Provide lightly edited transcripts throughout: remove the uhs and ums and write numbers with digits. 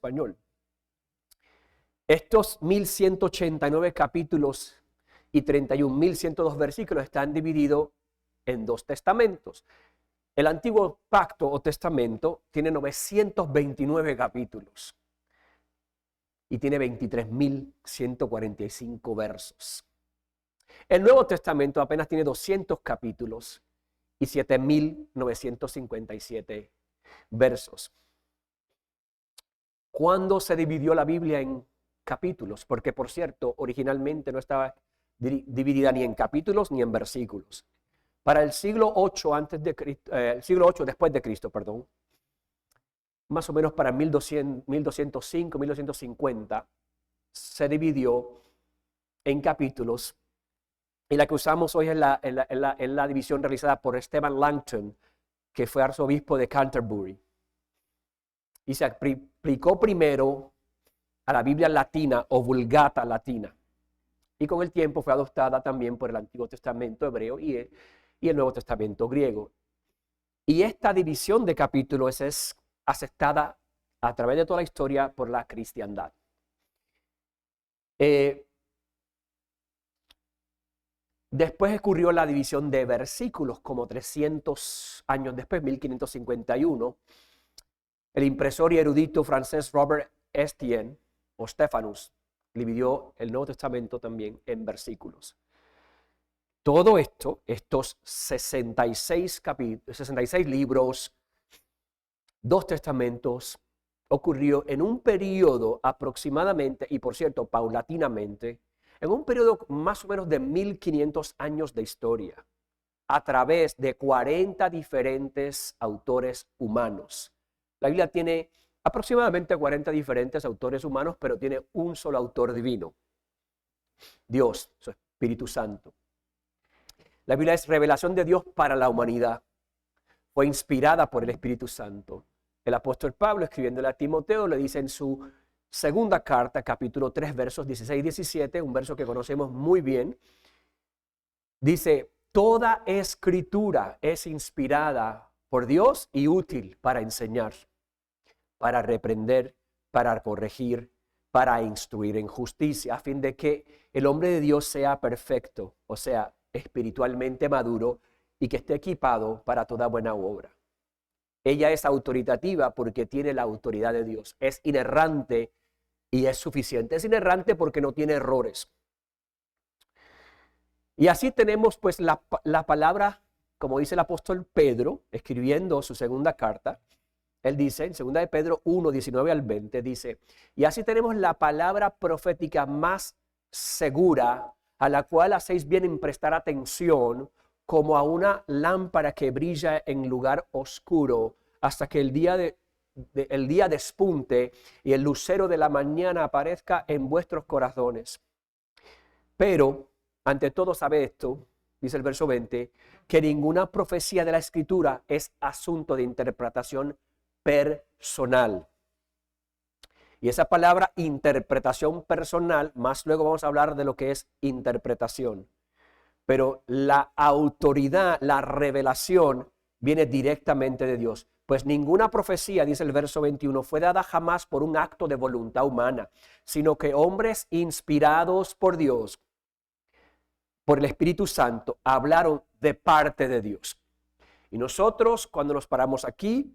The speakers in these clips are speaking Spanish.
español. Estos 1189 capítulos y 31.102 versículos están divididos en 2 testamentos. El Antiguo Pacto o Testamento tiene 929 capítulos y tiene 23.145 versos. El Nuevo Testamento apenas tiene 200 capítulos y 7.957 versos. ¿Cuándo se dividió la Biblia en capítulos? Porque, por cierto, originalmente no estaba dividida ni en capítulos ni en versículos. Para el siglo VIII siglo VIII después de Cristo, perdón, más o menos para 1205, 1250, se dividió en capítulos. Y la que usamos hoy es la división realizada por Stephen Langton, que fue arzobispo de Canterbury. Y se aplicó primero a la Biblia latina o Vulgata latina. Y con el tiempo fue adoptada también por el Antiguo Testamento hebreo y el Nuevo Testamento griego. Y esta división de capítulos es aceptada a través de toda la historia por la cristiandad. Después ocurrió la división de versículos, como 300 años después, 1551. El impresor y erudito francés Robert Estienne, o Stephanus, dividió el Nuevo Testamento también en versículos. Todo esto, estos 66 libros, 2 testamentos, ocurrió en un periodo aproximadamente, y por cierto, paulatinamente, en un periodo más o menos de 1500 años de historia, a través de 40 diferentes autores humanos. La Biblia tiene aproximadamente 40 diferentes autores humanos, pero tiene un solo autor divino, Dios, su Espíritu Santo. La Biblia es revelación de Dios para la humanidad. Fue inspirada por el Espíritu Santo. El apóstol Pablo, escribiéndole a Timoteo, le dice en su segunda carta, capítulo 3, versos 16 y 17, un verso que conocemos muy bien, dice: toda escritura es inspirada por Dios y útil para enseñar, para reprender, para corregir, para instruir en justicia, a fin de que el hombre de Dios sea perfecto, o sea, espiritualmente maduro y que esté equipado para toda buena obra. Ella es autoritativa porque tiene la autoridad de Dios. Es inerrante y es suficiente. Es inerrante porque no tiene errores. Y así tenemos pues la palabra, como dice el apóstol Pedro, escribiendo su segunda carta. Él dice, en 2 de Pedro 1, 19 al 20, dice: y así tenemos la palabra profética más segura, a la cual hacéis bien en prestar atención, como a una lámpara que brilla en lugar oscuro, hasta que el día despunte y el lucero de la mañana aparezca en vuestros corazones. Pero, ante todo, sabe esto, dice el verso 20, que ninguna profecía de la Escritura es asunto de interpretación personal. Y esa palabra interpretación personal, más luego vamos a hablar de lo que es interpretación. Pero la autoridad, la revelación viene directamente de Dios. Pues ninguna profecía, dice el verso 21, fue dada jamás por un acto de voluntad humana, sino que hombres inspirados por Dios, por el Espíritu Santo, hablaron de parte de Dios. Y nosotros, cuando nos paramos aquí,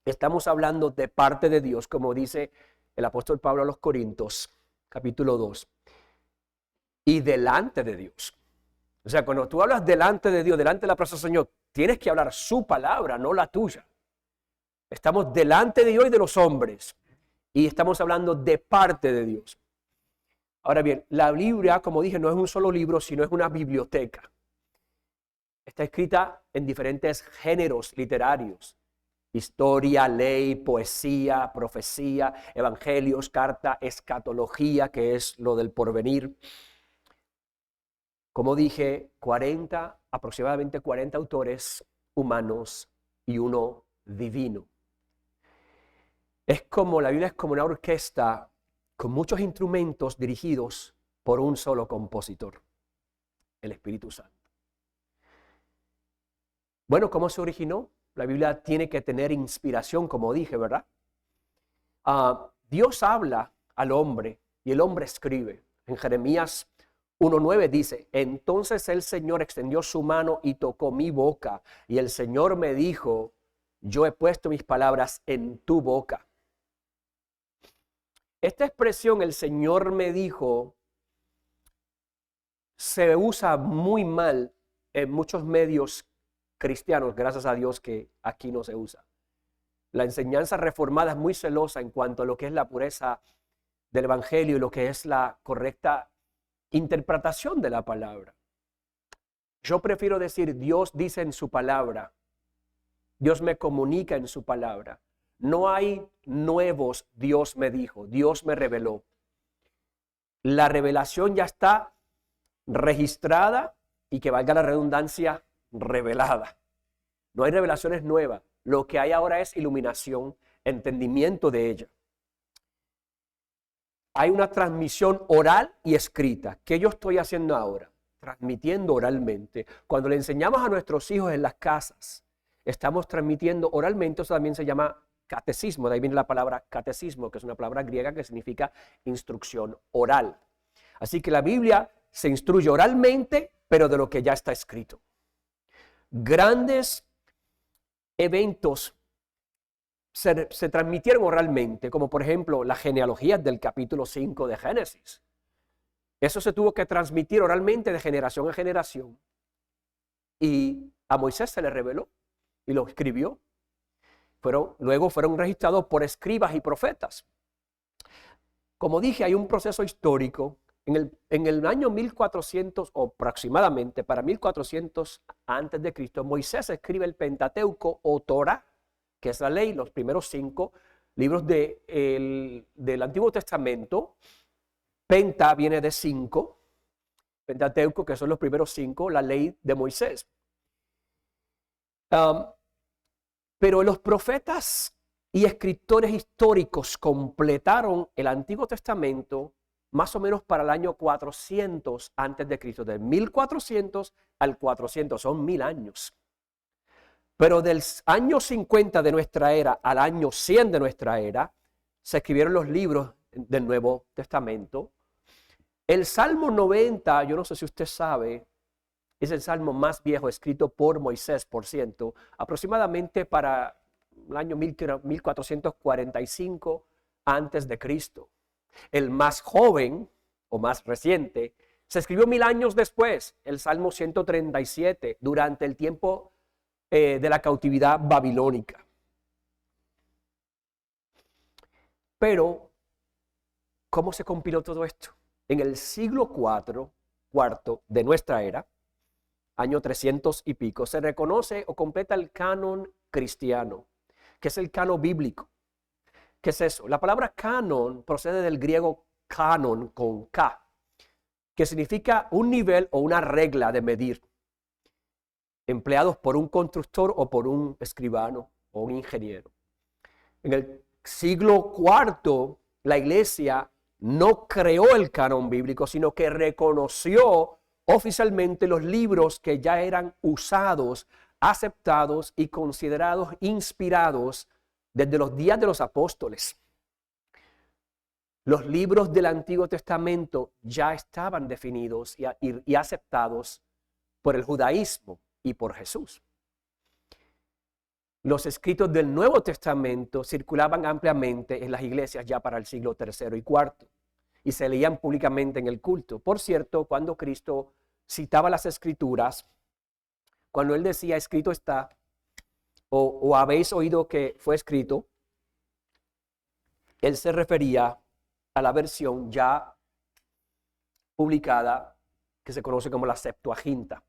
estamos hablando de parte de Dios, como dice el apóstol Pablo a los Corintios, capítulo 2, y delante de Dios. O sea, cuando tú hablas delante de Dios, delante de la presencia del Señor, tienes que hablar su palabra, no la tuya. Estamos delante de Dios y de los hombres, y estamos hablando de parte de Dios. Ahora bien, la Biblia, como dije, no es un solo libro, sino es una biblioteca. Está escrita en diferentes géneros literarios: historia, ley, poesía, profecía, evangelios, carta, escatología, que es lo del porvenir. Como dije, aproximadamente 40 autores humanos y uno divino. La Biblia es como una orquesta con muchos instrumentos dirigidos por un solo compositor, el Espíritu Santo. Bueno, ¿cómo se originó? La Biblia tiene que tener inspiración, como dije, ¿verdad? Dios habla al hombre y el hombre escribe. En Jeremías 1:9 dice, entonces el Señor extendió su mano y tocó mi boca, y el Señor me dijo, yo he puesto mis palabras en tu boca. Esta expresión, el Señor me dijo, se usa muy mal en muchos medios cristianos, gracias a Dios que aquí no se usa. La enseñanza reformada es muy celosa en cuanto a lo que es la pureza del evangelio y lo que es la correcta interpretación de la palabra. Yo prefiero decir, Dios dice en su palabra, Dios me comunica en su palabra. No hay nuevos, Dios me dijo, Dios me reveló. La revelación ya está registrada y, que valga la redundancia, revelada. No hay revelaciones nuevas. Lo que hay ahora es iluminación, entendimiento de ella. Hay una transmisión oral y escrita. ¿Qué yo estoy haciendo ahora? Transmitiendo oralmente. Cuando le enseñamos a nuestros hijos en las casas, estamos transmitiendo oralmente. Eso también se llama catecismo. De ahí viene la palabra catecismo, que es una palabra griega que significa instrucción oral. Así que la Biblia se instruye oralmente, pero de lo que ya está escrito. Grandes eventos se transmitieron oralmente, como por ejemplo las genealogías del capítulo 5 de Génesis. Eso se tuvo que transmitir oralmente de generación en generación. Y a Moisés se le reveló y lo escribió. Luego fueron registrados por escribas y profetas. Como dije, hay un proceso histórico. En el año 1400 o aproximadamente para 1400 antes de Cristo, Moisés escribe el Pentateuco o Torah, que es la ley, los primeros 5 libros del Antiguo Testamento. Penta viene de 5, Pentateuco, que son los primeros 5, la ley de Moisés. Pero los profetas y escritores históricos completaron el Antiguo Testamento más o menos para el año 400 antes de Cristo. De 1400 al 400 son 1000 años. Pero del año 50 de nuestra era al año 100 de nuestra era se escribieron los libros del Nuevo Testamento. El Salmo 90, yo no sé si usted sabe, es el salmo más viejo escrito por Moisés, por ciento, aproximadamente para el año 1445 antes de Cristo. El más joven o más reciente se escribió 1000 años después, el Salmo 137, durante el tiempo de la cautividad babilónica. Pero, ¿cómo se compiló todo esto? En el siglo cuarto de nuestra era, año 300 y pico, se reconoce o completa el canon cristiano, que es el canon bíblico. ¿Qué es eso? La palabra canon procede del griego canon con K, que significa un nivel o una regla de medir, empleados por un constructor o por un escribano o un ingeniero. En el siglo IV, la iglesia no creó el canon bíblico, sino que reconoció oficialmente los libros que ya eran usados, aceptados y considerados inspirados desde los días de los apóstoles. Los libros del Antiguo Testamento ya estaban definidos y aceptados por el judaísmo y por Jesús. Los escritos del Nuevo Testamento circulaban ampliamente en las iglesias ya para el siglo III y IV y se leían públicamente en el culto. Por cierto, cuando Cristo citaba las Escrituras, cuando Él decía escrito está o habéis oído que fue escrito, Él se refería a la versión ya publicada que se conoce como la Septuaginta.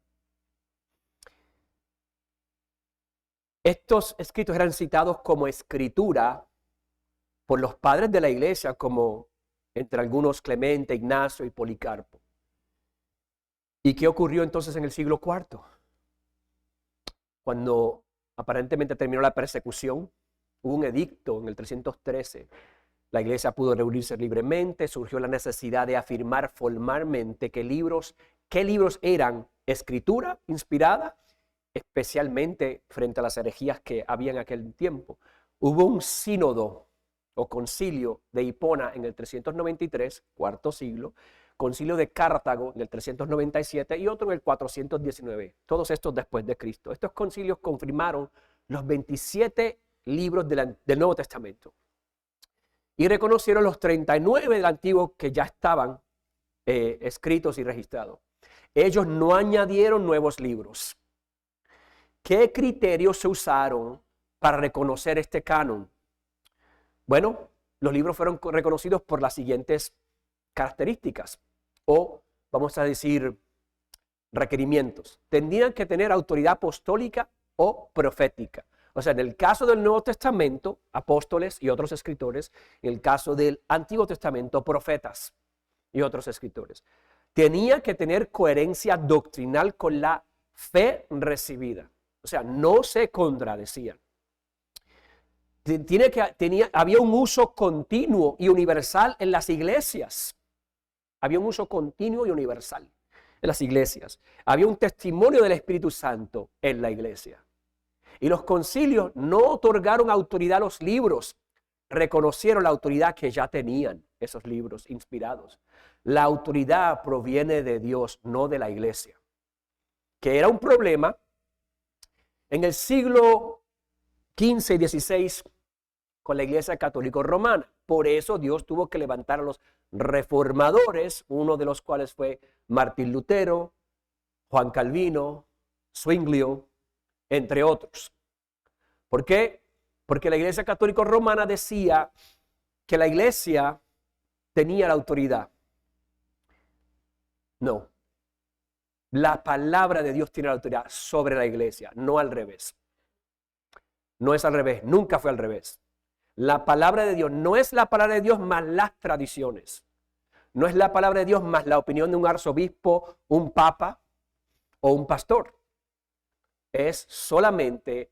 Estos escritos eran citados como escritura por los padres de la iglesia, como entre algunos Clemente, Ignacio y Policarpo. ¿Y qué ocurrió entonces en el siglo IV? Cuando aparentemente terminó la persecución, hubo un edicto en el 313. La iglesia pudo reunirse libremente, surgió la necesidad de afirmar formalmente qué libros eran escritura inspirada, especialmente frente a las herejías que había en aquel tiempo. Hubo un sínodo o concilio de Hipona en el 393, cuarto siglo, concilio de Cartago en el 397 y otro en el 419, todos estos después de Cristo. Estos concilios confirmaron los 27 libros del Nuevo Testamento y reconocieron los 39 del Antiguo que ya estaban escritos y registrados. Ellos no añadieron nuevos libros. ¿Qué criterios se usaron para reconocer este canon? Bueno, los libros fueron reconocidos por las siguientes características, o vamos a decir requerimientos. Tendrían que tener autoridad apostólica o profética. O sea, en el caso del Nuevo Testamento, apóstoles y otros escritores; en el caso del Antiguo Testamento, profetas y otros escritores. Tenía que tener coherencia doctrinal con la fe recibida. O sea, no se contradecían. Había un uso continuo y universal en las iglesias. Había un uso continuo y universal en las iglesias. Había un testimonio del Espíritu Santo en la iglesia. Y los concilios no otorgaron autoridad a los libros, reconocieron la autoridad que ya tenían esos libros inspirados. La autoridad proviene de Dios, no de la iglesia, que era un problema en el siglo XV y XVI con la Iglesia Católica Romana. Por eso Dios tuvo que levantar a los reformadores, uno de los cuales fue Martín Lutero, Juan Calvino, Zwinglio, entre otros. ¿Por qué? Porque la Iglesia Católica Romana decía que la iglesia tenía la autoridad. No. La palabra de Dios tiene la autoridad sobre la iglesia, no al revés. No es al revés, nunca fue al revés. La palabra de Dios no es la palabra de Dios más las tradiciones. No es la palabra de Dios más la opinión de un arzobispo, un papa o un pastor. Es solamente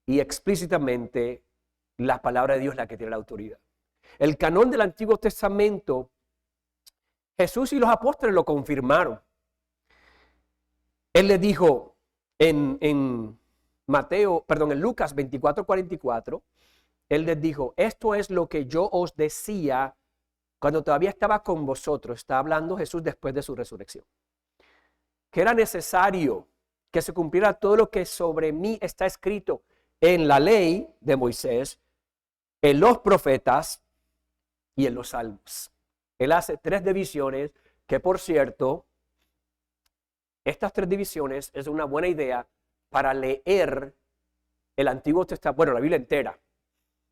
y explícitamente la palabra de Dios la que tiene la autoridad. El canón del Antiguo Testamento, Jesús y los apóstoles lo confirmaron. Él les dijo en Lucas 24:44, Él les dijo: esto es lo que yo os decía cuando todavía estaba con vosotros. Está hablando Jesús después de su resurrección. Que era necesario que se cumpliera todo lo que sobre mí está escrito en la ley de Moisés, en los profetas y en los salmos. Él hace 3 divisiones que, por cierto, estas 3 divisiones es una buena idea para leer el Antiguo Testamento, bueno, la Biblia entera.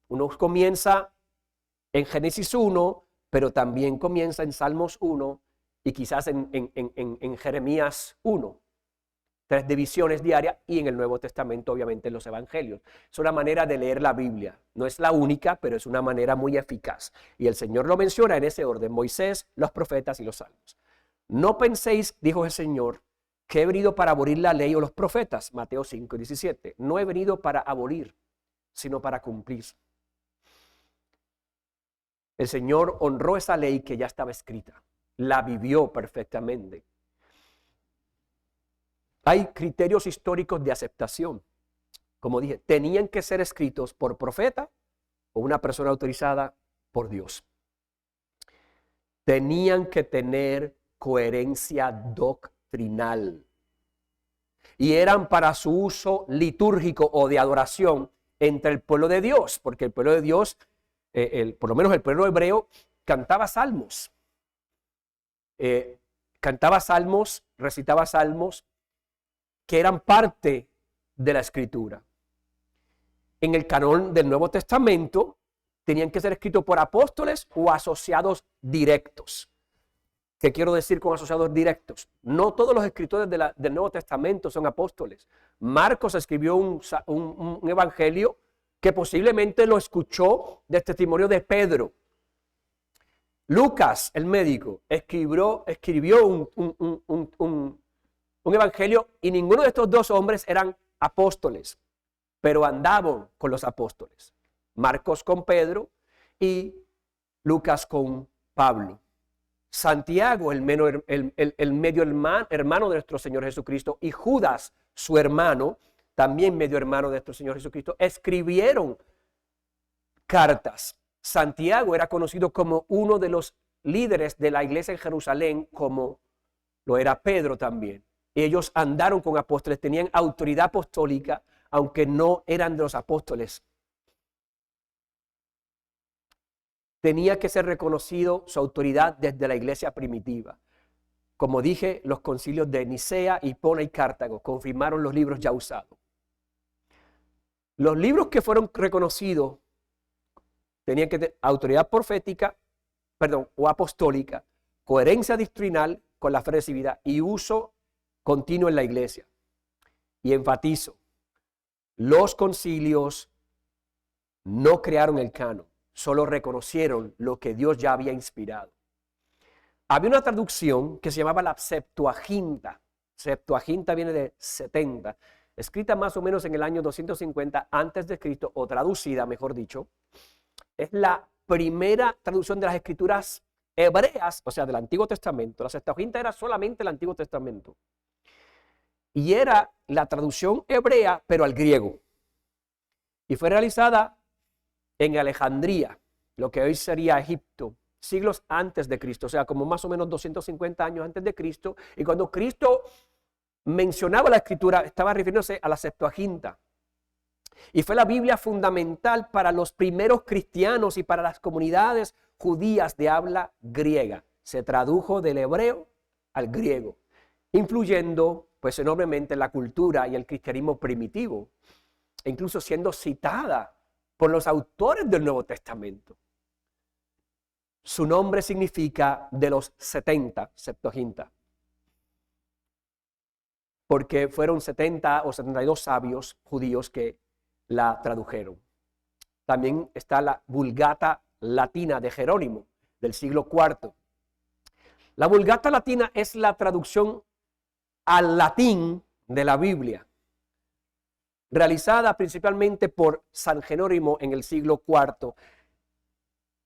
Uno comienza en Génesis 1, pero también comienza en Salmos 1 y quizás en Jeremías 1. 3 divisiones diarias, y en el Nuevo Testamento, obviamente, en los Evangelios. Es una manera de leer la Biblia. No es la única, pero es una manera muy eficaz. Y el Señor lo menciona en ese orden: Moisés, los profetas y los salmos. No penséis, dijo el Señor, que he venido para abolir la ley o los profetas. Mateo 5:17. No he venido para abolir, sino para cumplir. El Señor honró esa ley que ya estaba escrita. La vivió perfectamente. Hay criterios históricos de aceptación. Como dije, tenían que ser escritos por profeta o una persona autorizada por Dios. Tenían que tener coherencia doctrinal. Y eran para su uso litúrgico o de adoración entre el pueblo de Dios, porque el pueblo de Dios, por lo menos el pueblo hebreo, cantaba salmos. Recitaba salmos que eran parte de la Escritura. En el canón del Nuevo Testamento tenían que ser escritos por apóstoles o asociados directos. ¿Qué quiero decir con asociados directos? No todos los escritores del Nuevo Testamento son apóstoles. Marcos escribió un evangelio que posiblemente lo escuchó del testimonio de Pedro. Lucas, el médico, escribió un evangelio, y ninguno de estos 2 hombres eran apóstoles, pero andaban con los apóstoles. Marcos con Pedro y Lucas con Pablo. Santiago, el medio hermano de nuestro Señor Jesucristo, y Judas, su hermano, también medio hermano de nuestro Señor Jesucristo, escribieron cartas Santiago era conocido como uno de los líderes de la iglesia en Jerusalén, como lo era Pedro también. Ellos andaron con apóstoles, tenían autoridad apostólica, aunque no eran de los apóstoles. Tenía que ser reconocido su autoridad desde la iglesia primitiva. Como dije, los concilios de Nicea, Hipona y Cartago confirmaron los libros ya usados. Los libros que fueron reconocidos tenían que tener autoridad profética, o apostólica, coherencia doctrinal con la fe recibida y uso continuo en la iglesia. Y enfatizo, los concilios no crearon el canon, solo reconocieron lo que Dios ya había inspirado. Había una traducción que se llamaba la Septuaginta. Septuaginta viene de 70, escrita más o menos en el año 250 antes de Cristo, o traducida, mejor dicho. Es la primera traducción de las escrituras hebreas, o sea, del Antiguo Testamento. La Septuaginta era solamente el Antiguo Testamento. Y era la traducción hebrea, pero al griego. Y fue realizada en Alejandría, lo que hoy sería Egipto, siglos antes de Cristo, o sea, como más o menos 250 años antes de Cristo. Y cuando Cristo mencionaba la escritura, estaba refiriéndose a la Septuaginta. Y fue la Biblia fundamental para los primeros cristianos y para las comunidades judías de habla griega. Se tradujo del hebreo al griego, influyendo pues enormemente en la cultura y el cristianismo primitivo, e incluso siendo citada por los autores del Nuevo Testamento. Su nombre significa de los 70, Septuaginta, porque fueron 70 o 72 sabios judíos que la tradujeron. También está la Vulgata Latina de Jerónimo, del siglo IV. La Vulgata Latina es la traducción al latín de la Biblia, realizada principalmente por San Jerónimo en el siglo IV,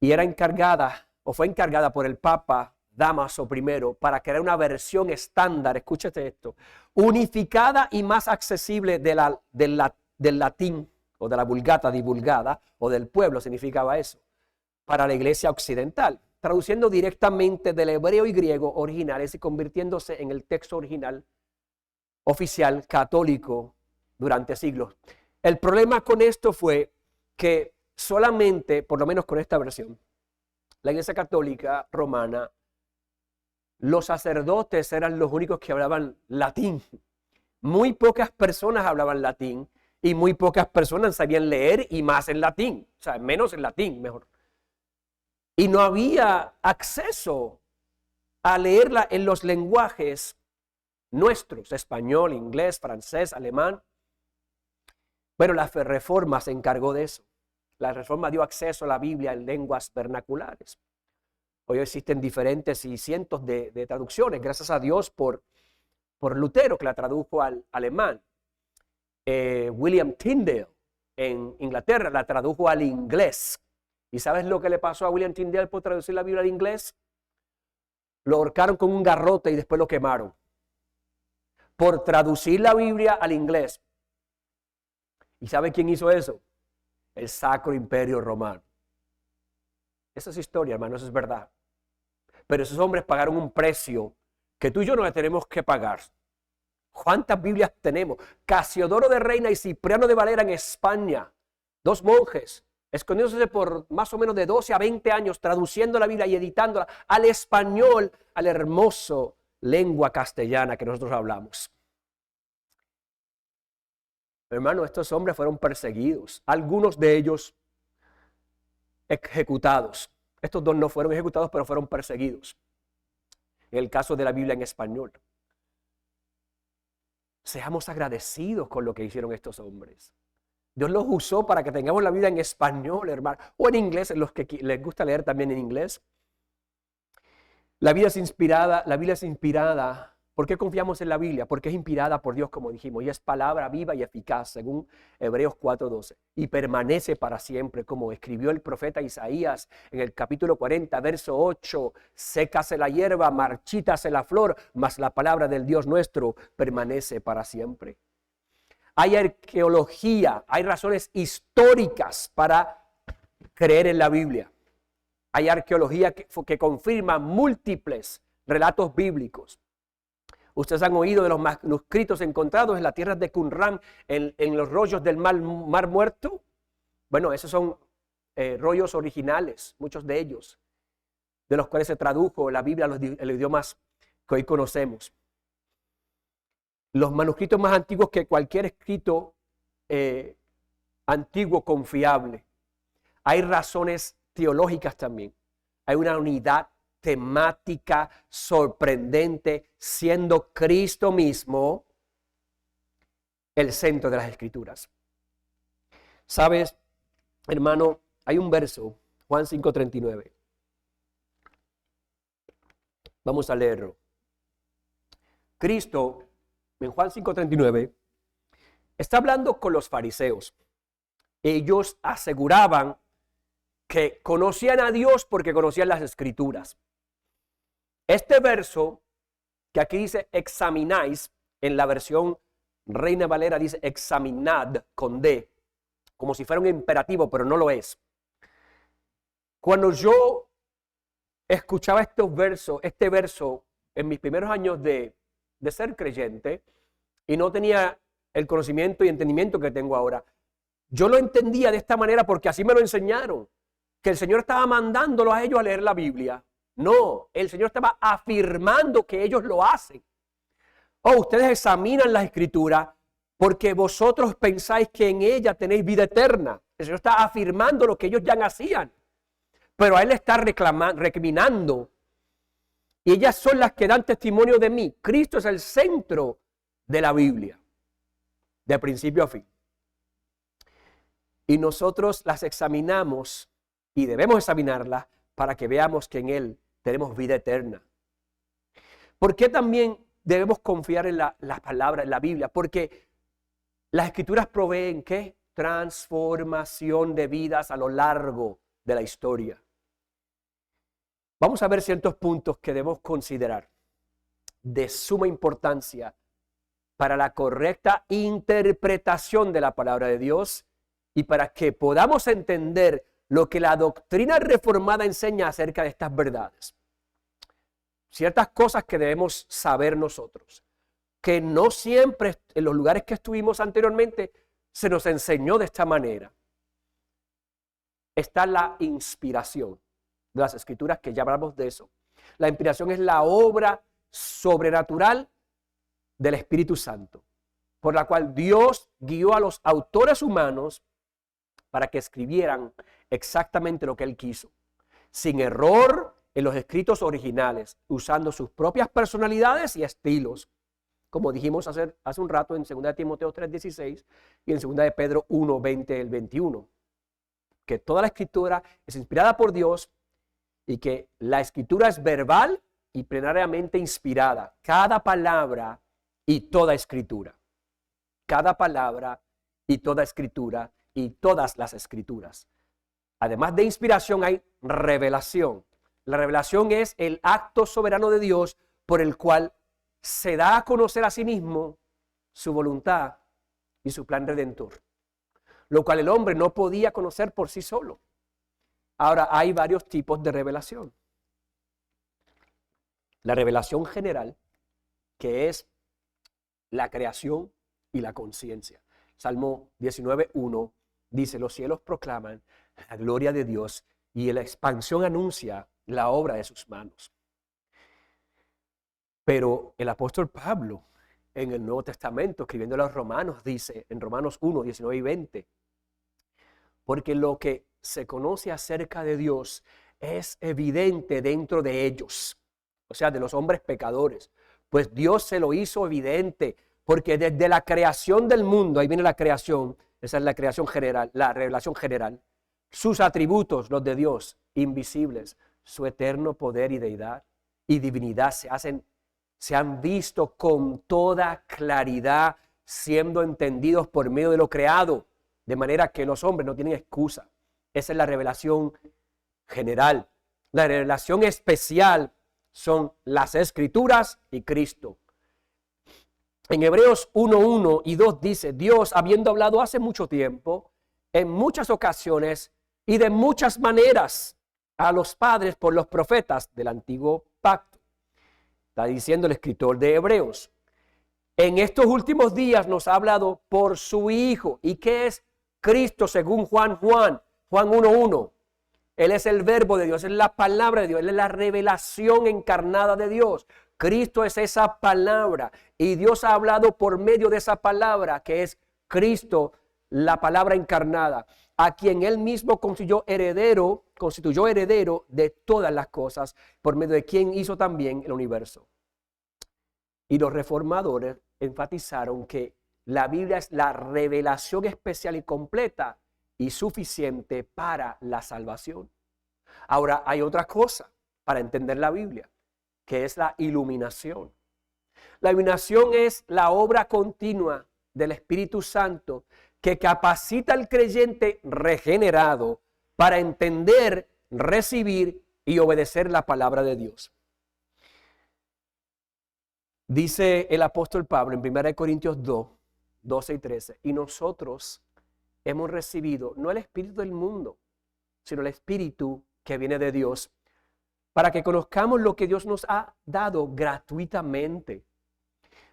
y era encargada, o fue encargada por el Papa Dámaso I, para crear una versión estándar, escúchate esto, unificada y más accesible del latín, o de la Vulgata divulgada, o del pueblo significaba eso, para la iglesia occidental, traduciendo directamente del hebreo y griego originales y convirtiéndose en el texto original oficial católico durante siglos. El problema con esto fue que solamente, por lo menos con esta versión, la iglesia católica romana, los sacerdotes eran los únicos que hablaban latín. Muy pocas personas hablaban latín y muy pocas personas sabían leer, y más en latín, o sea, menos en latín, mejor. Y no había acceso a leerla en los lenguajes nuestros, español, inglés, francés, alemán. Bueno, la Reforma se encargó de eso. La Reforma dio acceso a la Biblia en lenguas vernaculares. Hoy existen diferentes y cientos de traducciones, gracias a Dios por Lutero, que la tradujo al alemán. William Tyndale en Inglaterra la tradujo al inglés. ¿Y sabes lo que le pasó a William Tyndale por traducir la Biblia al inglés? Lo ahorcaron con un garrote y después lo quemaron. Por traducir la Biblia al inglés. ¿Y sabe quién hizo eso? El Sacro Imperio Romano. Esa es historia, hermano, eso es verdad. Pero esos hombres pagaron un precio que tú y yo no le tenemos que pagar. ¿Cuántas Biblias tenemos? Casiodoro de Reina y Cipriano de Valera en España, dos monjes, escondiéndose por más o menos de 12 a 20 años, traduciendo la Biblia y editándola al español, a la hermosa lengua castellana que nosotros hablamos. Hermano, estos hombres fueron perseguidos, algunos de ellos ejecutados. Estos dos no fueron ejecutados, pero fueron perseguidos. En el caso de la Biblia en español. Seamos agradecidos con lo que hicieron estos hombres. Dios los usó para que tengamos la Biblia en español, hermano, o en inglés, en los que les gusta leer también en inglés. La Biblia es inspirada. ¿Por qué confiamos en la Biblia? Porque es inspirada por Dios, como dijimos, y es palabra viva y eficaz, según Hebreos 4:12, y permanece para siempre, como escribió el profeta Isaías en el capítulo 40, verso 8, sécase la hierba, marchítase la flor, mas la palabra del Dios nuestro permanece para siempre. Hay arqueología, hay razones históricas para creer en la Biblia. Hay arqueología que confirma múltiples relatos bíblicos. Ustedes han oído de los manuscritos encontrados en las tierras de Qumran, en los rollos del Mar Muerto. Bueno, esos son rollos originales, muchos de ellos, de los cuales se tradujo la Biblia a los idiomas que hoy conocemos. Los manuscritos más antiguos que cualquier escrito antiguo confiable. Hay razones teológicas también. Hay una unidad temática sorprendente, siendo Cristo mismo el centro de las Escrituras. ¿Sabes, hermano? Hay un verso, Juan 5:39. Vamos a leerlo. Cristo, en Juan 5:39, está hablando con los fariseos. Ellos aseguraban que conocían a Dios porque conocían las Escrituras. Este verso, que aquí dice examináis, en la versión Reina Valera dice examinad con D, como si fuera un imperativo, pero no lo es. Cuando yo escuchaba este verso en mis primeros años de ser creyente, y no tenía el conocimiento y entendimiento que tengo ahora, yo lo entendía de esta manera porque así me lo enseñaron, que el Señor estaba mandándolo a ellos a leer la Biblia. No, el Señor estaba afirmando que ellos lo hacen. Ustedes examinan la Escritura porque vosotros pensáis que en ella tenéis vida eterna. El Señor está afirmando lo que ellos ya hacían. Pero a Él le está recriminando. Y ellas son las que dan testimonio de mí. Cristo es el centro de la Biblia, de principio a fin. Y nosotros las examinamos y debemos examinarlas para que veamos que en Él tenemos vida eterna. ¿Por qué también debemos confiar en la palabra, en la Biblia? Porque las Escrituras proveen ¿qué? Transformación de vidas a lo largo de la historia. Vamos a ver ciertos puntos que debemos considerar de suma importancia para la correcta interpretación de la palabra de Dios y para que podamos entender lo que la doctrina reformada enseña acerca de estas verdades. Ciertas cosas que debemos saber nosotros, que no siempre en los lugares que estuvimos anteriormente se nos enseñó de esta manera. Está la inspiración de las Escrituras, que ya hablamos de eso. La inspiración es la obra sobrenatural del Espíritu Santo, por la cual Dios guió a los autores humanos para que escribieran exactamente lo que Él quiso, sin error en los escritos originales, usando sus propias personalidades y estilos, como dijimos hace un rato en 2 Timoteo 3:16 y en 2 Pedro 1:20-21, que toda la Escritura es inspirada por Dios y que la Escritura es verbal y plenariamente inspirada, cada palabra y toda Escritura, cada palabra y toda Escritura y todas las Escrituras. Además de inspiración hay revelación. La revelación es el acto soberano de Dios por el cual se da a conocer a sí mismo su voluntad y su plan redentor, lo cual el hombre no podía conocer por sí solo. Ahora, hay varios tipos de revelación. La revelación general, que es la creación y la conciencia. Salmo 19:1 dice: los cielos proclaman la gloria de Dios y la expansión anuncia la obra de sus manos. Pero el apóstol Pablo, en el Nuevo Testamento, escribiendo a los romanos, dice en Romanos 1:19-20, porque lo que se conoce acerca de Dios es evidente dentro de ellos, o sea, de los hombres pecadores, pues Dios se lo hizo evidente, porque desde la creación del mundo, ahí viene la creación, esa es la creación general, la revelación general, sus atributos, los de Dios, invisibles, su eterno poder y deidad y divinidad se han visto con toda claridad, siendo entendidos por medio de lo creado, de manera que los hombres no tienen excusa. Esa es la revelación general. La revelación especial son las Escrituras y Cristo. En Hebreos 1:1 y 2 dice: Dios, habiendo hablado hace mucho tiempo, en muchas ocasiones y de muchas maneras a los padres por los profetas del antiguo pacto. Está diciendo el escritor de Hebreos. En estos últimos días nos ha hablado por su Hijo. ¿Y qué es Cristo según Juan 1:1? Él es el verbo de Dios, es la palabra de Dios, Él es la revelación encarnada de Dios. Cristo es esa palabra y Dios ha hablado por medio de esa palabra que es Cristo, la palabra encarnada, a quien Él mismo constituyó heredero de todas las cosas, por medio de quien hizo también el universo. Y los reformadores enfatizaron que la Biblia es la revelación especial y completa y suficiente para la salvación. Ahora, hay otra cosa para entender la Biblia, que es la iluminación. La iluminación es la obra continua del Espíritu Santo que capacita al creyente regenerado para entender, recibir y obedecer la palabra de Dios. Dice el apóstol Pablo en 1 Corintios 2:12 y 13, y nosotros hemos recibido no el espíritu del mundo, sino el espíritu que viene de Dios, para que conozcamos lo que Dios nos ha dado gratuitamente,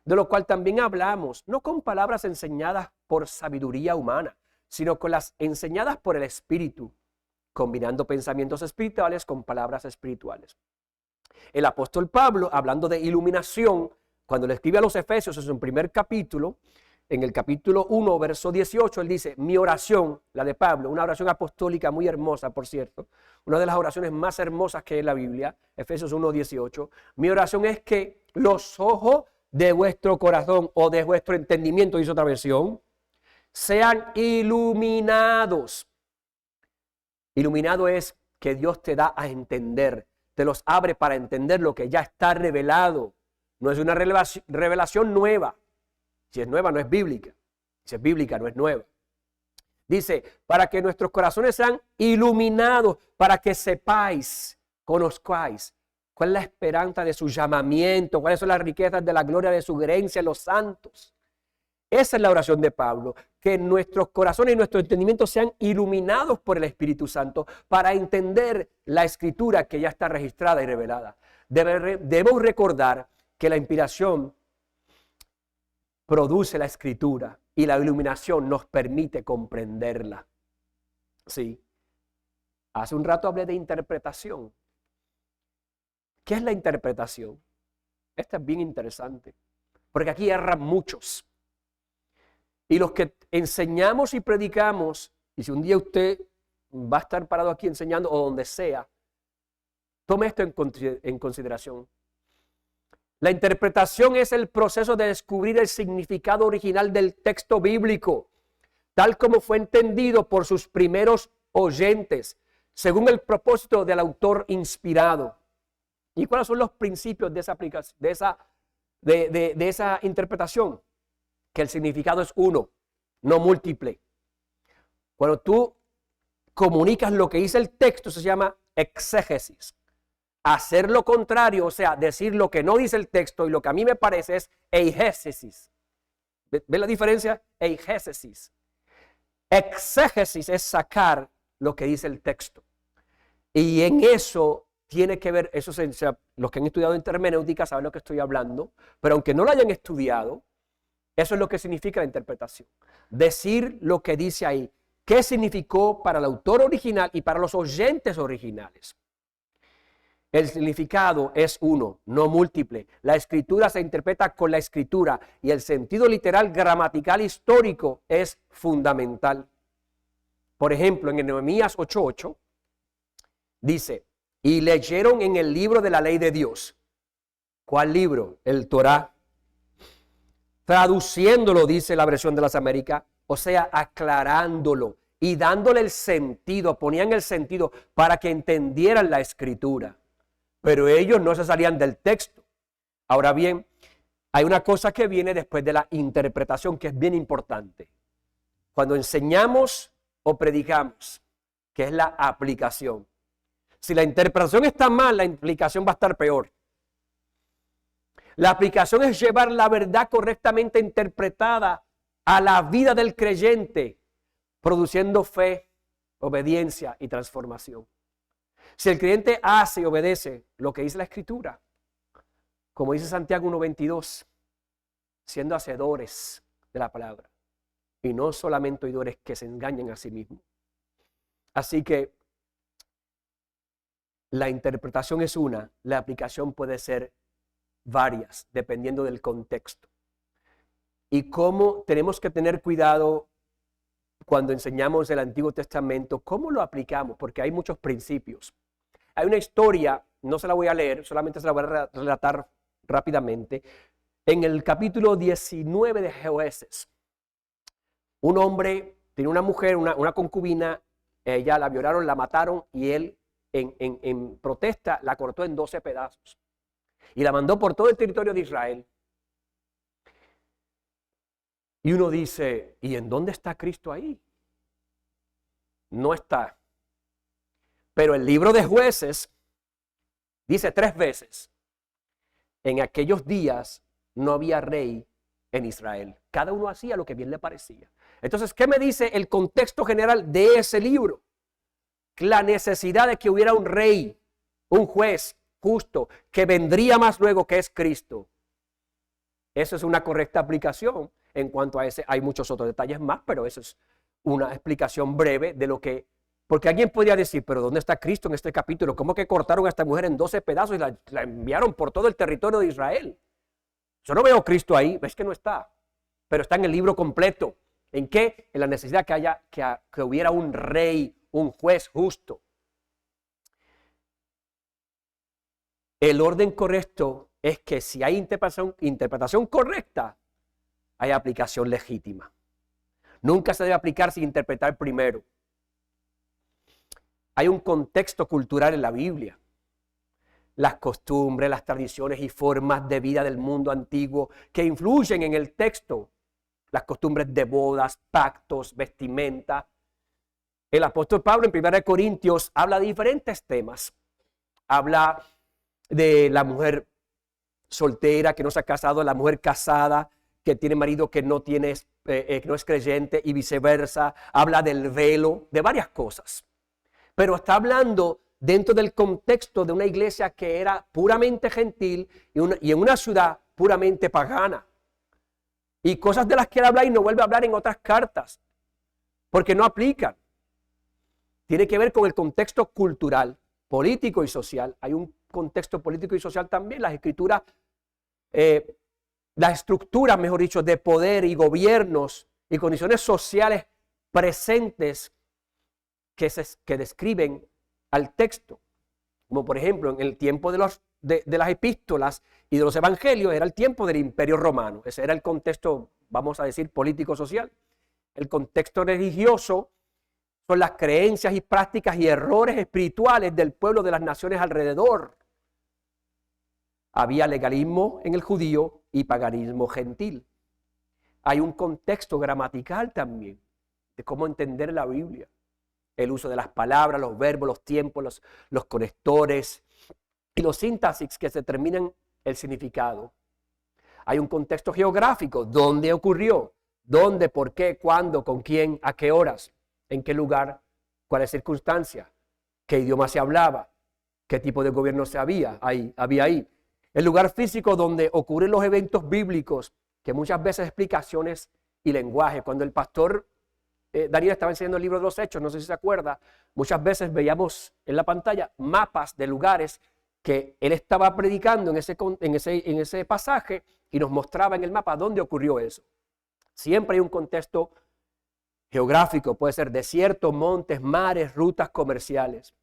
de lo cual también hablamos, no con palabras enseñadas por sabiduría humana, sino con las enseñadas por el Espíritu, combinando pensamientos espirituales con palabras espirituales. El apóstol Pablo, hablando de iluminación, cuando le escribe a los Efesios en su primer capítulo, en el capítulo 1, verso 18, él dice, mi oración, la de Pablo, una oración apostólica muy hermosa, por cierto, una de las oraciones más hermosas que hay en la Biblia, Efesios 1, 18, mi oración es que los ojos de vuestro corazón o de vuestro entendimiento, dice otra versión, sean iluminados. Iluminado es que Dios te da a entender, te los abre para entender lo que ya está revelado. No es una revelación nueva. Si es nueva, no es bíblica. Si es bíblica, no es nueva. Dice, para que nuestros corazones sean iluminados, para que sepáis, conozcáis cuál es la esperanza de su llamamiento, cuáles son las riquezas de la gloria de su herencia en los santos. Esa es la oración de Pablo, que nuestros corazones y nuestro entendimiento sean iluminados por el Espíritu Santo para entender la Escritura que ya está registrada y revelada. Debemos recordar que la inspiración produce la Escritura y la iluminación nos permite comprenderla. Sí. Hace un rato hablé de interpretación. ¿Qué es la interpretación? Esta es bien interesante, porque aquí erran muchos. Y los que enseñamos y predicamos, y si un día usted va a estar parado aquí enseñando o donde sea, tome esto en consideración. La interpretación es el proceso de descubrir el significado original del texto bíblico, tal como fue entendido por sus primeros oyentes, según el propósito del autor inspirado. ¿Y cuáles son los principios de esa aplicación, de esa interpretación? Que el significado es uno, no múltiple. Cuando tú comunicas lo que dice el texto, se llama exégesis. Hacer lo contrario, o sea, decir lo que no dice el texto y lo que a mí me parece es eigesis. ¿Ven la diferencia? Eigesis. Exégesis es sacar lo que dice el texto. Y en eso tiene que ver, los que han estudiado en hermenéutica saben lo que estoy hablando, pero aunque no lo hayan estudiado, eso es lo que significa la interpretación. Decir lo que dice ahí. ¿Qué significó para el autor original y para los oyentes originales? El significado es uno, no múltiple. La escritura se interpreta con la escritura y el sentido literal, gramatical, histórico es fundamental. Por ejemplo, en Nehemías 8:8 dice, y leyeron en el libro de la ley de Dios. ¿Cuál libro? El Torá. Traduciéndolo, dice la versión de las Américas, o sea, aclarándolo y dándole el sentido, ponían el sentido para que entendieran la escritura. Pero ellos no se salían del texto. Ahora bien, hay una cosa que viene después de la interpretación que es bien importante. Cuando enseñamos o predicamos, que es la aplicación. Si la interpretación está mal, la implicación va a estar peor. La aplicación es llevar la verdad correctamente interpretada a la vida del creyente, produciendo fe, obediencia y transformación. Si el creyente hace y obedece lo que dice la Escritura, como dice Santiago 1:22, siendo hacedores de la palabra y no solamente oidores que se engañan a sí mismos. Así que la interpretación es una, la aplicación puede ser varias, dependiendo del contexto. Y cómo tenemos que tener cuidado cuando enseñamos el Antiguo Testamento, cómo lo aplicamos, porque hay muchos principios. Hay una historia, no se la voy a leer, solamente se la voy a relatar rápidamente. En el capítulo 19 de Jueces, un hombre tenía una mujer, una concubina, ella la violaron, la mataron y él en protesta la cortó en 12 pedazos y la mandó por todo el territorio de Israel. Y uno dice, ¿y en dónde está Cristo ahí? No está. Pero el libro de Jueces dice 3 veces, en aquellos días no había rey en Israel. Cada uno hacía lo que bien le parecía. Entonces, ¿qué me dice el contexto general de ese libro? La necesidad de que hubiera un rey, un juez justo, que vendría más luego, que es Cristo. Eso es una correcta aplicación. En cuanto a ese, hay muchos otros detalles más, pero eso es una explicación breve de lo que... Porque alguien podría decir, pero ¿dónde está Cristo en este capítulo? ¿Cómo que cortaron a esta mujer en 12 pedazos y la enviaron por todo el territorio de Israel? Yo no veo Cristo ahí, ves que no está, pero está en el libro completo. ¿En qué? En la necesidad que hubiera un rey, un juez justo. El orden correcto es que si hay interpretación correcta, hay aplicación legítima. Nunca se debe aplicar sin interpretar primero. Hay un contexto cultural en la Biblia. Las costumbres, las tradiciones y formas de vida del mundo antiguo que influyen en el texto. Las costumbres de bodas, pactos, vestimenta. El apóstol Pablo en 1 Corintios habla de diferentes temas. Habla de la mujer soltera que no se ha casado, la mujer casada que tiene marido que no es creyente y viceversa. Habla del velo, de varias cosas. Pero está hablando dentro del contexto de una iglesia que era puramente gentil y en una ciudad puramente pagana. Y cosas de las que él habla y no vuelve a hablar en otras cartas, porque no aplican. Tiene que ver con el contexto cultural, político y social. Hay un contexto político y social también. Las escrituras, las estructuras, mejor dicho, de poder y gobiernos y condiciones sociales presentes que describen al texto. Como por ejemplo, en el tiempo de las epístolas y de los evangelios, era el tiempo del Imperio Romano. Ese era el contexto, vamos a decir, político-social. El contexto religioso son las creencias y prácticas y errores espirituales del pueblo de las naciones alrededor. Había legalismo en el judío y paganismo gentil. Hay un contexto gramatical también de cómo entender la Biblia. El uso de las palabras, los verbos, los tiempos, los conectores y los sintaxis que determinan el significado. Hay un contexto geográfico. ¿Dónde ocurrió? ¿Dónde? ¿Por qué? ¿Cuándo? ¿Con quién? ¿A qué horas? ¿En qué lugar? ¿Cuáles circunstancias? ¿Qué idioma se hablaba? ¿Qué tipo de gobierno había ahí? El lugar físico donde ocurren los eventos bíblicos, que muchas veces explicaciones y lenguaje. Cuando el pastor Daniel estaba enseñando el libro de los Hechos, no sé si se acuerda, muchas veces veíamos en la pantalla mapas de lugares que él estaba predicando en ese pasaje y nos mostraba en el mapa dónde ocurrió eso. Siempre hay un contexto geográfico, puede ser desierto, montes, mares, rutas comerciales.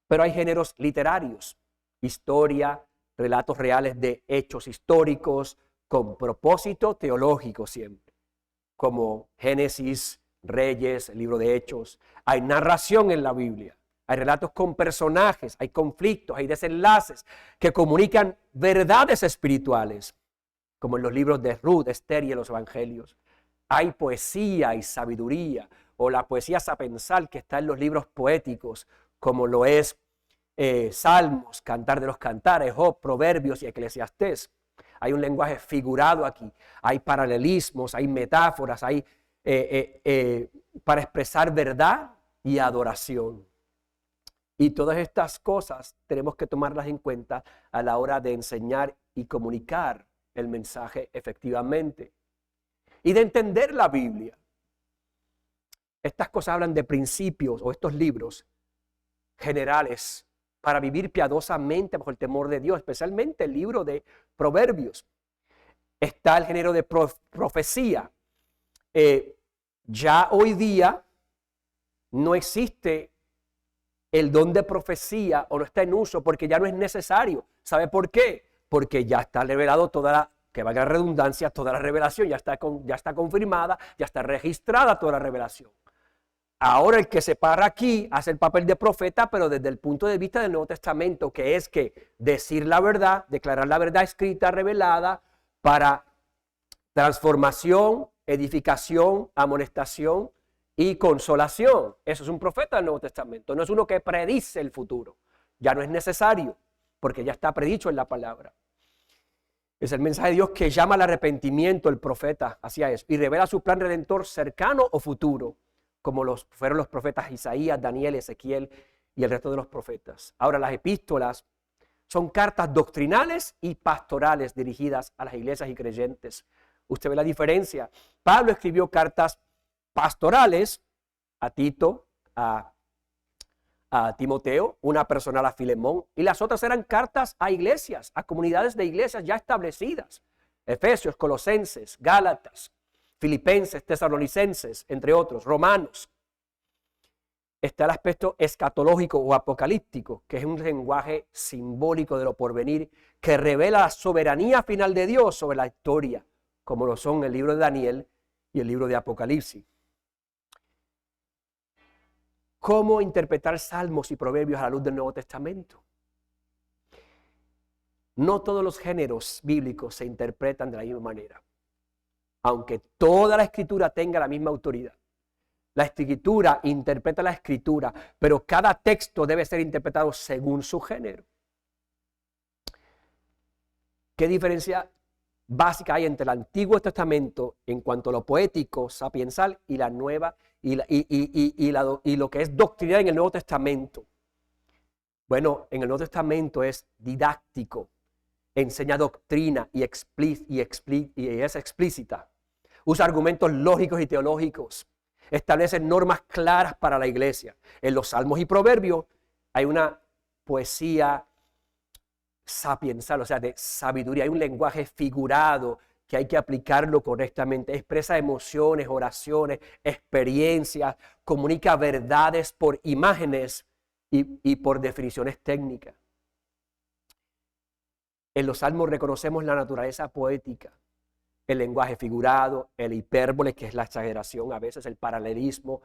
Pero hay géneros literarios, historia, relatos reales de hechos históricos con propósito teológico siempre, como Génesis, Reyes, el libro de Hechos. Hay narración en la Biblia, hay relatos con personajes, hay conflictos, hay desenlaces que comunican verdades espirituales, como en los libros de Ruth, Esther y en los Evangelios. Hay poesía y sabiduría, o la poesía sapensal que está en los libros poéticos, como lo es Salmos, Cantar de los Cantares, Job, Proverbios y Eclesiastés. Hay un lenguaje figurado aquí, hay paralelismos, hay metáforas, hay para expresar verdad y adoración. Y todas estas cosas tenemos que tomarlas en cuenta a la hora de enseñar y comunicar el mensaje efectivamente. Y de entender la Biblia. Estas cosas hablan de principios, o estos libros generales para vivir piadosamente bajo el temor de Dios, especialmente el libro de Proverbios. Está el género de profecía. Ya hoy día no existe el don de profecía, o no está en uso, porque ya no es necesario. ¿Sabe por qué? Porque ya está revelado que valga la redundancia, toda la revelación, ya está confirmada, ya está registrada toda la revelación. Ahora el que se para aquí hace el papel de profeta, pero desde el punto de vista del Nuevo Testamento, que es que decir la verdad, declarar la verdad escrita, revelada, para transformación, edificación, amonestación y consolación. Eso es un profeta del Nuevo Testamento, no es uno que predice el futuro. Ya no es necesario, porque ya está predicho en la palabra. Es el mensaje de Dios que llama al arrepentimiento, el profeta hacia eso, y revela su plan redentor cercano o futuro, como fueron los profetas Isaías, Daniel, Ezequiel y el resto de los profetas. Ahora, las epístolas son cartas doctrinales y pastorales dirigidas a las iglesias y creyentes. Usted ve la diferencia. Pablo escribió cartas pastorales a Tito, a Timoteo, una personal a Filemón, y las otras eran cartas a iglesias, a comunidades de iglesias ya establecidas. Efesios, Colosenses, Gálatas, Filipenses, Tesalonicenses, entre otros, Romanos. Está el aspecto escatológico o apocalíptico, que es un lenguaje simbólico de lo porvenir, que revela la soberanía final de Dios sobre la historia, como lo son el libro de Daniel y el libro de Apocalipsis. ¿Cómo interpretar salmos y proverbios a la luz del Nuevo Testamento? No todos los géneros bíblicos se interpretan de la misma manera, aunque toda la escritura tenga la misma autoridad. La escritura interpreta la escritura, pero cada texto debe ser interpretado según su género. ¿Qué diferencia básica hay entre el Antiguo Testamento en cuanto a lo poético, sapiensal, y la nueva y lo que es doctrina en el Nuevo Testamento? Bueno, en el Nuevo Testamento es didáctico, enseña doctrina y es explícita. Usa argumentos lógicos y teológicos. Establece normas claras para la iglesia. En los Salmos y Proverbios hay una poesía sapiensal, o sea, de sabiduría. Hay un lenguaje figurado que hay que aplicarlo correctamente. Expresa emociones, oraciones, experiencias, comunica verdades por imágenes y por definiciones técnicas. En los Salmos reconocemos la naturaleza poética, el lenguaje figurado, el hipérbole, que es la exageración, a veces el paralelismo.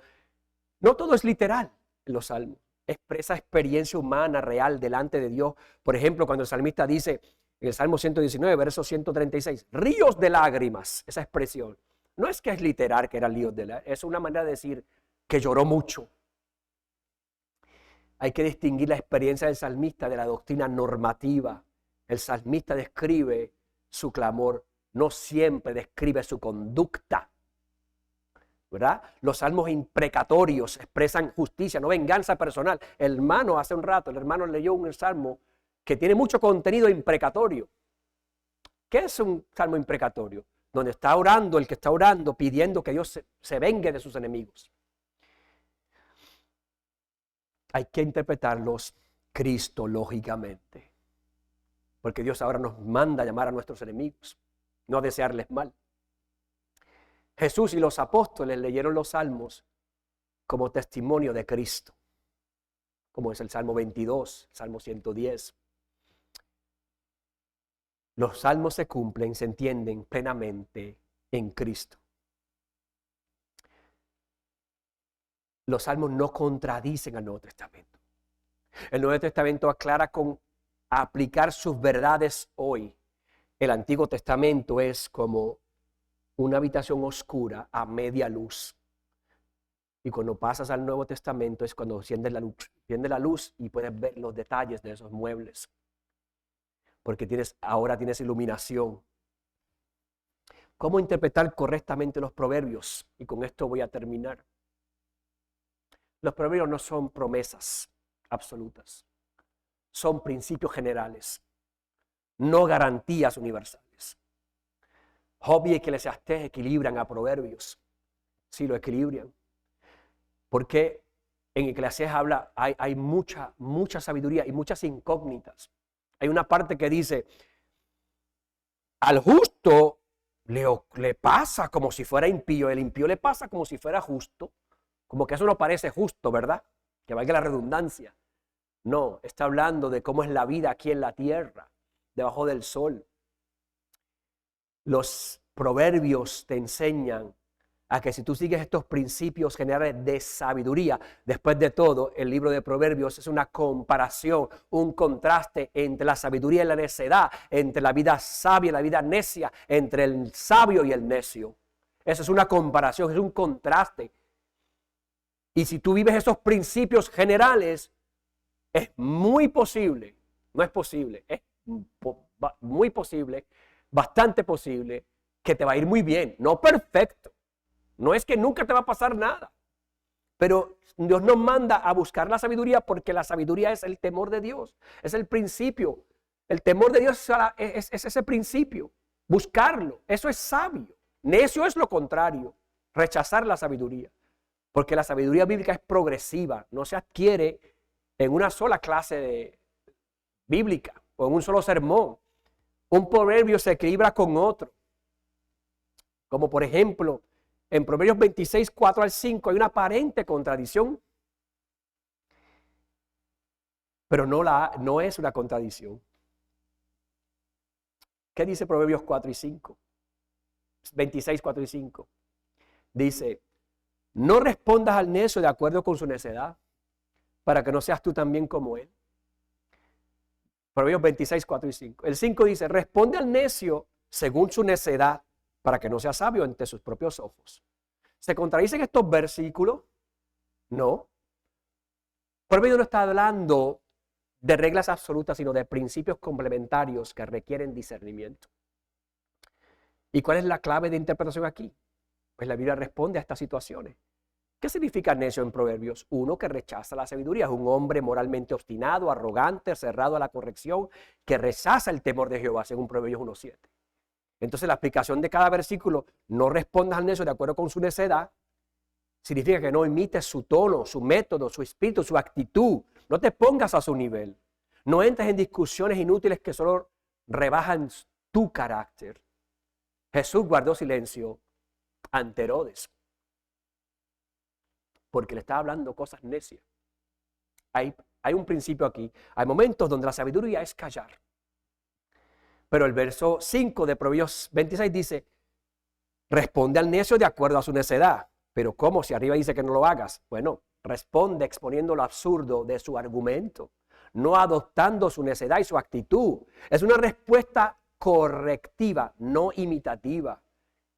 No todo es literal en los Salmos. Expresa experiencia humana real delante de Dios. Por ejemplo, cuando el salmista dice en el Salmo 119, verso 136, ríos de lágrimas, esa expresión. No es que es literal que eran ríos de lágrimas, es una manera de decir que lloró mucho. Hay que distinguir la experiencia del salmista de la doctrina normativa. El salmista describe su clamor, no siempre describe su conducta, ¿verdad? Los salmos imprecatorios expresan justicia, no venganza personal. El hermano leyó un salmo que tiene mucho contenido imprecatorio. ¿Qué es un salmo imprecatorio? Donde está orando, el que está orando, pidiendo que Dios se vengue de sus enemigos. Hay que interpretarlos cristológicamente, porque Dios ahora nos manda a llamar a nuestros enemigos, no a desearles mal. Jesús y los apóstoles leyeron los salmos como testimonio de Cristo, como es el Salmo 22, el Salmo 110. Los salmos se cumplen, se entienden plenamente en Cristo. Los salmos no contradicen al Nuevo Testamento. El Nuevo Testamento aclara con aplicar sus verdades hoy. El Antiguo Testamento es como una habitación oscura a media luz. Y cuando pasas al Nuevo Testamento es cuando enciendes la luz y puedes ver los detalles de esos muebles. Porque ahora tienes iluminación. ¿Cómo interpretar correctamente los proverbios? Y con esto voy a terminar. Los proverbios no son promesas absolutas, son principios generales, no garantías universales. Job y Eclesiastés equilibran a Proverbios, sí lo equilibran, porque en Eclesiastés hay mucha sabiduría y muchas incógnitas. Hay una parte que dice, al justo le pasa como si fuera impío, el impío le pasa como si fuera justo, como que eso no parece justo, ¿verdad? Que valga la redundancia. No, está hablando de cómo es la vida aquí en la tierra, debajo del sol. Los proverbios te enseñan a que si tú sigues estos principios generales de sabiduría, después de todo, el libro de Proverbios es una comparación, un contraste entre la sabiduría y la necedad, entre la vida sabia y la vida necia, entre el sabio y el necio. Eso es una comparación, es un contraste. Y si tú vives esos principios generales, es muy posible, no es posible, es muy posible, bastante posible, que te va a ir muy bien, no perfecto. No es que nunca te va a pasar nada, pero Dios nos manda a buscar la sabiduría porque la sabiduría es el temor de Dios, es el principio. El temor de Dios es ese principio, buscarlo, eso es sabio. Necio es lo contrario, rechazar la sabiduría, porque la sabiduría bíblica es progresiva, no se adquiere en una sola clase bíblica o en un solo sermón. Un proverbio se equilibra con otro, como por ejemplo, en Proverbios 26, 4 al 5 hay una aparente contradicción, pero no es una contradicción. ¿Qué dice Proverbios 4 y 5? 26, 4 y 5. Dice, no respondas al necio de acuerdo con su necedad, para que no seas tú también como él. Proverbios 26, 4 y 5. El 5 dice, responde al necio según su necedad, para que no sea sabio ante sus propios ojos. ¿Se contradicen estos versículos? No. Proverbio no está hablando de reglas absolutas, sino de principios complementarios que requieren discernimiento. ¿Y cuál es la clave de interpretación aquí? Pues la Biblia responde a estas situaciones. ¿Qué significa necio en Proverbios? Uno que rechaza la sabiduría, es un hombre moralmente obstinado, arrogante, cerrado a la corrección, que rechaza el temor de Jehová, según Proverbios 1:7. Entonces la aplicación de cada versículo, no respondas al necio de acuerdo con su necedad, significa que no imites su tono, su método, su espíritu, su actitud. No te pongas a su nivel. No entres en discusiones inútiles que solo rebajan tu carácter. Jesús guardó silencio ante Herodes, porque le estaba hablando cosas necias. Hay un principio aquí. Hay momentos donde la sabiduría es callar. Pero el verso 5 de Proverbios 26 dice, responde al necio de acuerdo a su necedad. Pero ¿cómo? Si arriba dice que no lo hagas. Bueno, responde exponiendo lo absurdo de su argumento, no adoptando su necedad y su actitud. Es una respuesta correctiva, no imitativa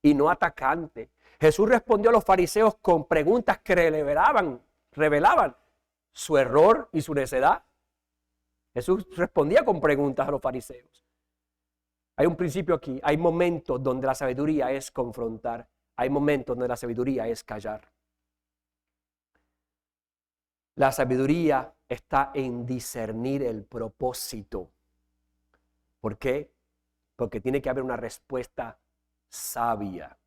y no atacante. Jesús respondió a los fariseos con preguntas que revelaban su error y su necedad. Jesús respondía con preguntas a los fariseos. Hay un principio aquí, hay momentos donde la sabiduría es confrontar, hay momentos donde la sabiduría es callar. La sabiduría está en discernir el propósito. ¿Por qué? Porque tiene que haber una respuesta sabia.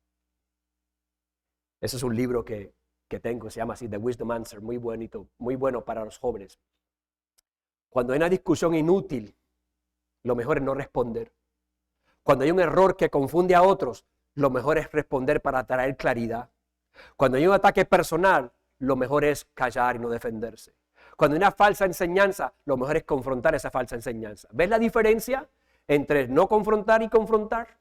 Ese es un libro que tengo, se llama así, The Wisdom Answer, muy bonito, muy bueno para los jóvenes. Cuando hay una discusión inútil, lo mejor es no responder. Cuando hay un error que confunde a otros, lo mejor es responder para traer claridad. Cuando hay un ataque personal, lo mejor es callar y no defenderse. Cuando hay una falsa enseñanza, lo mejor es confrontar esa falsa enseñanza. ¿Ves la diferencia entre no confrontar y confrontar?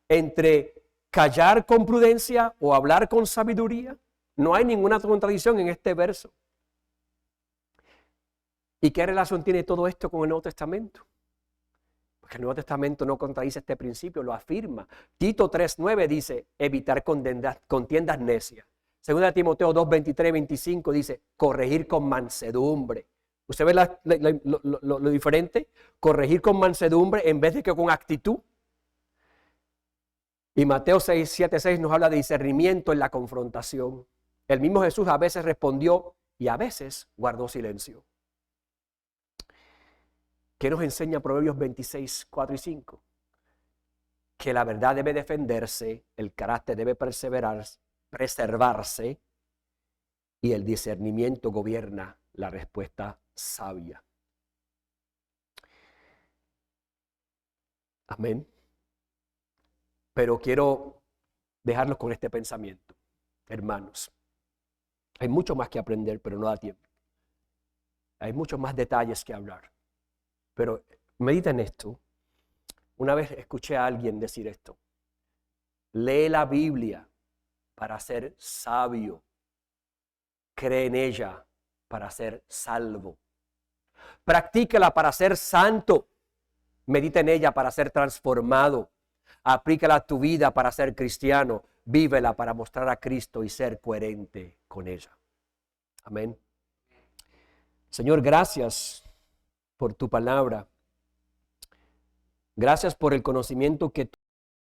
Entre callar con prudencia o hablar con sabiduría. No hay ninguna contradicción en este verso. ¿Y qué relación tiene todo esto con el Nuevo Testamento? Porque el Nuevo Testamento no contradice este principio, lo afirma. Tito 3:9 dice, evitar contiendas necias. Segunda Timoteo 2:23 y 25 dice, corregir con mansedumbre. ¿Usted ve lo diferente? Corregir con mansedumbre en vez de que con actitud. Y Mateo 6:7-6 nos habla de discernimiento en la confrontación. El mismo Jesús a veces respondió y a veces guardó silencio. ¿Qué nos enseña Proverbios 26, 4 y 5? Que la verdad debe defenderse, el carácter debe preservarse y el discernimiento gobierna la respuesta sabia. Amén. Pero quiero dejarlos con este pensamiento, hermanos. Hay mucho más que aprender, pero no da tiempo. Hay muchos más detalles que hablar. Pero medita en esto. Una vez escuché a alguien decir esto: lee la Biblia para ser sabio, cree en ella para ser salvo, practícala para ser santo, medita en ella para ser transformado, aplícala a tu vida para ser cristiano, vívela para mostrar a Cristo y ser coherente con ella. Amén. Señor, gracias por tu palabra. Gracias por el conocimiento que tú